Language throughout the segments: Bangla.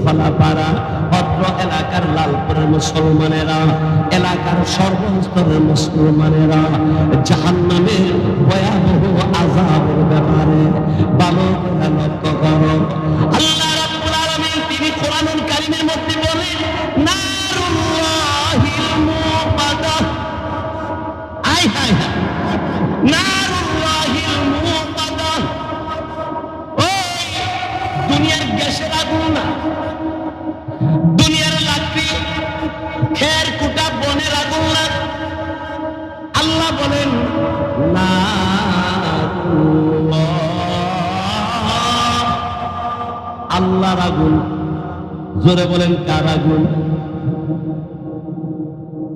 খলাপাড়া অত্র এলাকার লালপুরের মুসলমানেরা, এলাকার সর্বস্তরের মুসলমানেরা জাহান্নামের ভয়াবহ আযাবের ব্যাপারে ভালো করে লক্ষ্য করো। আল্লাহ রাব্বুল আলামিন তিনি কোরআনুল কারীমের মধ্যে বলেন, নারুল্লাহিল মুকাদ্দাহ, আয় হায় হায়, নারুল্লাহিল মুকাদ্দাহ, ওই দুনিয়ার গ্যাসের আগুন না, দুনিয়ার লাকড়ি খের কুটা বনের আগুন না। আল্লাহ বলেন আল্লাহর আগুন। জোরে বলেন কার আগুন?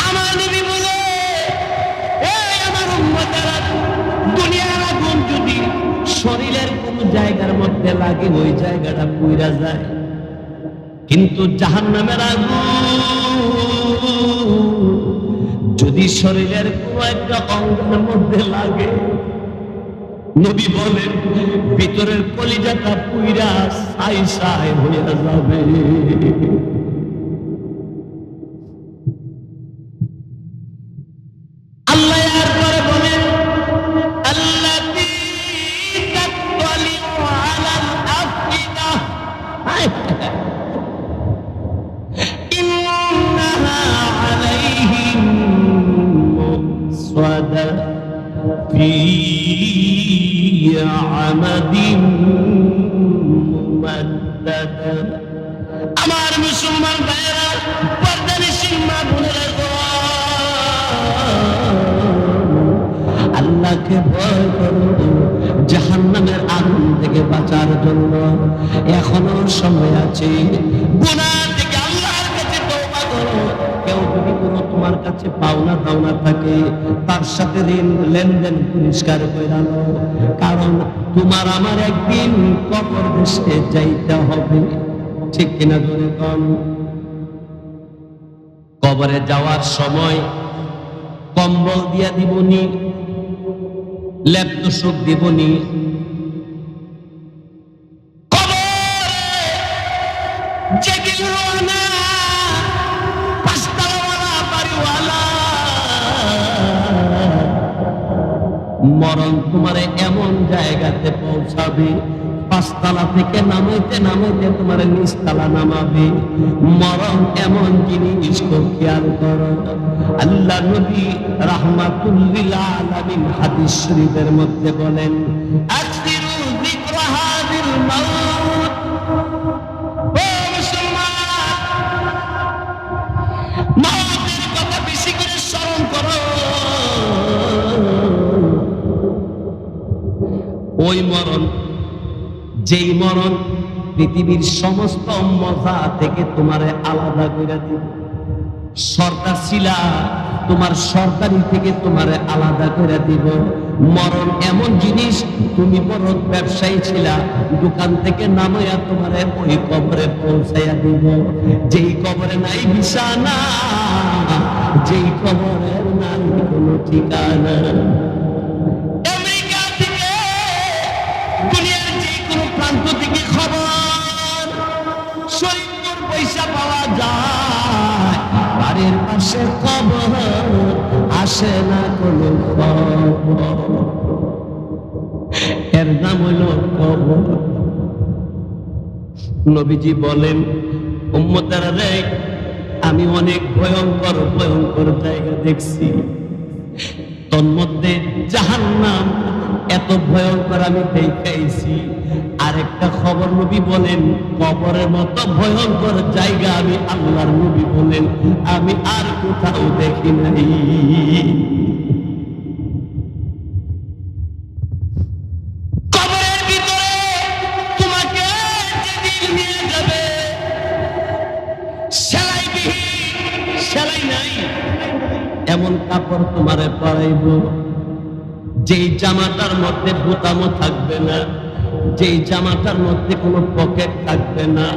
আমার নবী বলে, এই আমার উম্মতেরা, দুনিয়ার আগুন যদি শরীরের কোন জায়গার মধ্যে লাগে ওই জায়গাটা পুড়া যায়, কিন্তু জাহান্নামের আগুন যদি শরীরের কোন একটা অঙ্গের মধ্যে লাগে, নবী বলেন ভিতরের কলিজাটা পুইরা ছাই ছাই হয়ে যাবে। আল্লাহ এরপরে বলেন, আল্লাতী তাত্তালিউ আলাল আফইদা, ইন্নাহা আলাইহিম মুসওয়াদা ফি আমাদিন মুমাদ্দাদা। আমার মুসলমান ভাইয়েরা, পর্দানিশীল মা বোনেরা, আল্লাহকে ভয় করো। জাহান্নামের আগুন থেকে বাঁচার জন্য এখনো সময় আছে। গুনাহ থেকে আল্লাহর কাছে তওবা করো। কেউ যদি কোনো তোমার কাছে পাওনা দাওনা থাকে, তার সাথে লেনদেন পরিষ্কার করে নাও, কারণ তোমার আমার একদিন কবর দেশে যাইতে হবে। ঠিক কিনা জোরে কন? কবরে যাওয়ার সময় কম্বল দিয়া দিবনি, লেপ তোষক দিবনি। মরণ তোমারে এমন জায়গাতে পৌঁছাবে, পাঁচতলা থেকে নামাইতে নামাইতে তোমার নিচতলা নামাবে। মরণ এমন জিনিস, খেয়াল করো। আল্লাহ নবী রাহমাতুল লিল আলামিন হাদিস শরীফের মধ্যে বলেন, আকসিরু যিকরা হাযিল মাউত। ও মুসলমান, মওতের কথা বেশি করে স্মরণ করো। ওই মরণ, যেই মরণ পৃথিবীর সমস্ত মজা থেকে তোমারে আলাদা করে দিবে। সরকার ছিলা, তোমার সরকারি থেকে তোমারে আলাদা করে দিব। মরণ এমন জিনিস, তুমি বড় ব্যবসায়ী ছিলা, দোকান থেকে নামাইয়া তোমারে ওই কবরে পৌঁছাইয়া দিব। যেই কবরে নাই বিছানা, যেই কবরের নাই কোনো ঠিকানা। বাড়ির পাশে কবর, আসে না কোনো খবর, এর নাম হইল কবর। নবীজি বলেন, উম্মতেরা রে, আমি অনেক ভয়ঙ্কর ভয়ঙ্কর জায়গা দেখছি, তন্মধ্যে জাহান্নাম এত ভয়ঙ্কর আমি দেখাইছি। আরেকটা খবর নবী বলেন, কবরের মতো ভয়ঙ্কর জায়গা আমি আল্লাহর নবী বলেন আমি আর কোথাও দেখি নাই। কবরের ভিতরে তোমাকে যেদিন নিয়ে যাবে, সেলাই নাই এমন কাপড় তোমারে পরাইব, যেই জামাটার মধ্যে বোতামও থাকবে না, যেই জামাটার মধ্যে কোনো পকেট থাকবে না,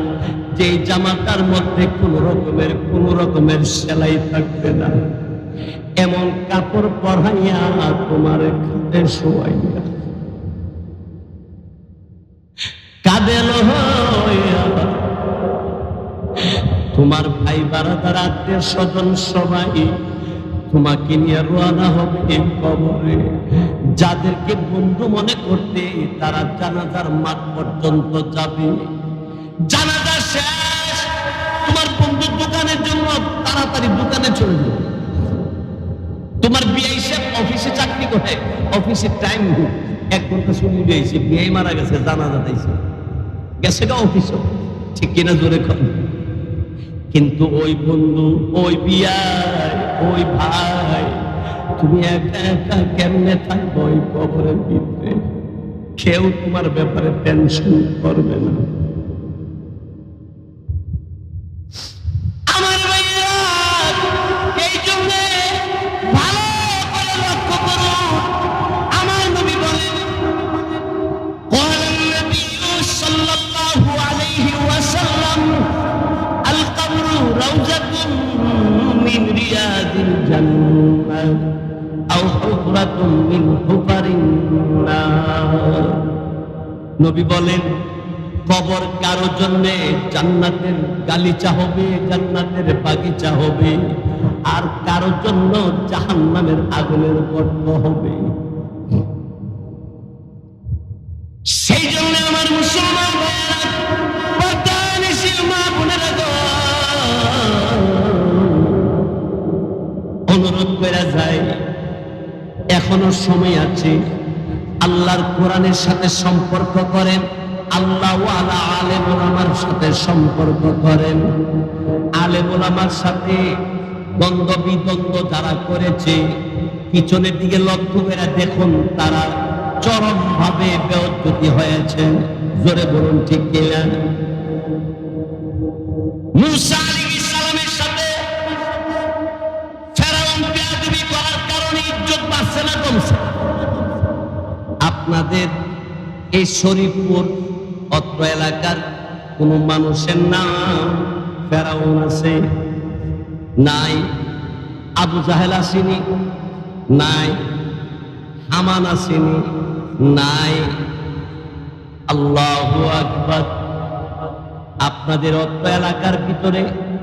যেই জামাটার মধ্যে কোন রকমের সেলাই থাকবে না, এমন কাপড় পরাইয়া তোমার খাটে শোয়াইয়া কাঁদে লইয়া তোমার ভাই বারাদার আত্মীয় স্বজন সবাই তোমাকে নিয়ে রওনা হবে কবরে। যাদেরকে বন্ধু মনে করতে তারা জানাজার মাঠ পর্যন্ত যাবে। জানাজা শেষ, তোমার বন্ধুর দোকানের জন্য তাড়াতাড়ি দোকানে চলে যাবে। তোমার বিয়ে সাহেব অফিসে চাকরি করে, অফিসের টাইম 1 ঘন্টা ছুটি দিয়েছে, বিয়ে মারা গেছে, জানাজা দিয়েছে, গেছে অফিসে, ঠিক কিনা জোরে কর। কিন্তু ওই বন্ধু, ওই বিয়ায়, ওই ভাই, তুমি একা একা কেমনে থাকবো ওই কবরের ভিতরে? কেউ তোমার ব্যাপারে টেনশন করবে না। আমার ভাইয়া, এই জন্য ভালো করে লক্ষ্য করুন, আমার নবী বলেন, قال النبي صلى الله عليه وسلم القبر روضة من رياض الجنة أو حفرة من حفر النار। নবী বলেন, কবর কারো জন্য জান্নাতের গালিচা হবে, জান্নাতের বাগিচা হবে, আর কারো জন্য জাহান্নামের আগুনের গর্ত হবে। সেই জন্য আমার মুসলমান ভাইয়েরা, পর্দানিশীল মা বোনেরা গো, অনুরোধ করা যায়, এখনো সময় আছে, আল্লাহর কোরআনের সাথে সম্পর্ক করেন, আল্লাহ ওয়ালা আলেম ওলামার সাথে সম্পর্ক করেন। আলেম ওলামার সাথে দ্বন্দ্ব বিদ্বন্দ্ব যারা করেছে, পিছনের দিকে লক্ষ্য করে দেখুন, তারা চরম ভাবে বেইজ্জতি হয়েছে। জোরে বলুন ঠিক কিনা? মুসা আলাইহিস সালামের সাথে ফেরাউন বেয়াদবি করার কারণে ইজ্জত বাড়ছে না কমছে? আপনাদের এই শরীফপুর অত্র এলাকার কোন মানুষের নাম ফেরাউন আছে? নাই। আবু জাহেল আসেনি? নাই। হামান আসেনি? নাই। আল্লাহু আকবার। আপনাদের অত্র এলাকার ভিতরে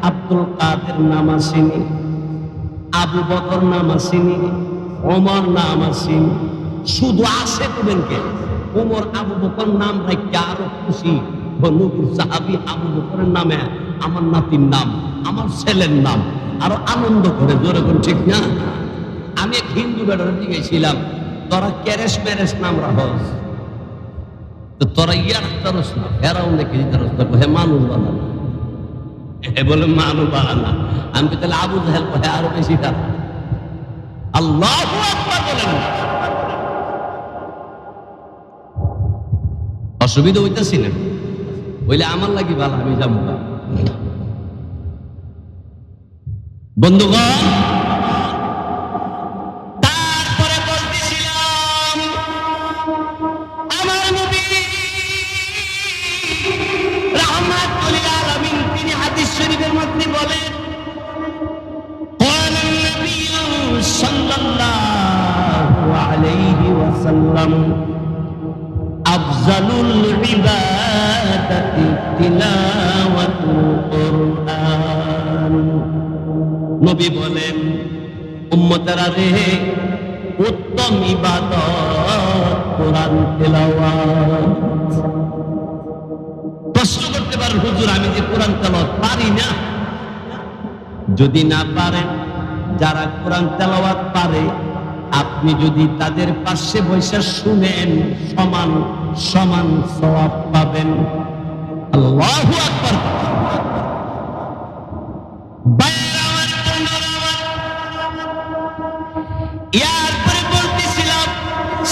আব্দুল কাদের নাম আসেনি? আবু বকর নাম আসেনি? ওমর নাম আসেনি? শুধু আসে তোদেরকে ওমর আবু বকর নাম রাখা আরো খুশি, নবীর সাহাবী আবু বকরের নামে আমার নাতির নাম, আমার ছেলের নাম, আরো আনন্দ করে। জোরে কোন ঠিক না? আমি এক হিন্দু বেটার জিজ্ঞেসছিলাম, তোরা ক্যারেস ম্যারেস নাম রাখস, তো তোরা ইয়ার তারস না, ফেরাও নাকি তারস না? হে মানুষ বানানা। হে বলে মানুষ বানানা। আমি তাহলে আবু জাহেল কহে আরো বেশি খারাপ। আল্লাহু আকবার বলেন। অসুবিধা হইতেছি না বলে আমার লাগি ভালো, আমি যাবো। বন্ধুগণ, তারপরে বলতেছিলাম, আমার নবী রাহমাতুল লিল আলামিন তিনি হাদিস শরীফের মধ্যে বলেন, قال النبي صلى الله عليه وسلم আফজালুল ইবাদাতি তিলাওয়াতুল কুরআন। নবী বলেন, উম্মতেরা রে, উত্তম ইবাদত কোরআন তেলাওয়াত। প্রশ্ন করতে পারেন, হুজুর আমি যে কোরআন তেলাওয়াত পারি না। যদি না পারেন, যারা কোরআন তেলাওয়াত পারে, আপনি যদি তাদের পাশে বসে শুনেন, সমান সমান সওয়াব পাবেন। আল্লাহু আকবার। এরপরে বলতেছিলাম,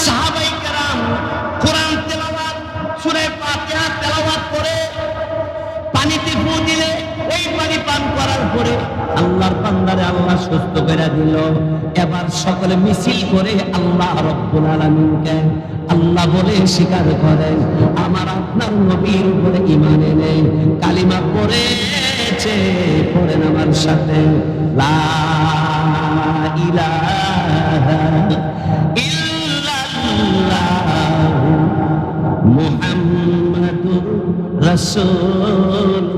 সাহাবায়ে কেরাম কোরআন তেলাওয়াত, সূরা ফাতিহা তেলাওয়াত করে পানিতে ফু দিলে ওই পানি পান করার পরে আল্লাহর বান্দারে আল্লাহ সুস্থ করে দিল। এবার সকলে মিছিল করে আল্লাহ রাব্বুল আলামিনকে আল্লাহ বলে স্বীকার করেন। আমার আপনার নবীর উপরে ঈমান এনে কালিমা পড়েছে, পড়েন আমার সাথে, লা ইলাহা ইল্লাল্লাহ মুহাম্মাদুর রাসূলুল্লাহ।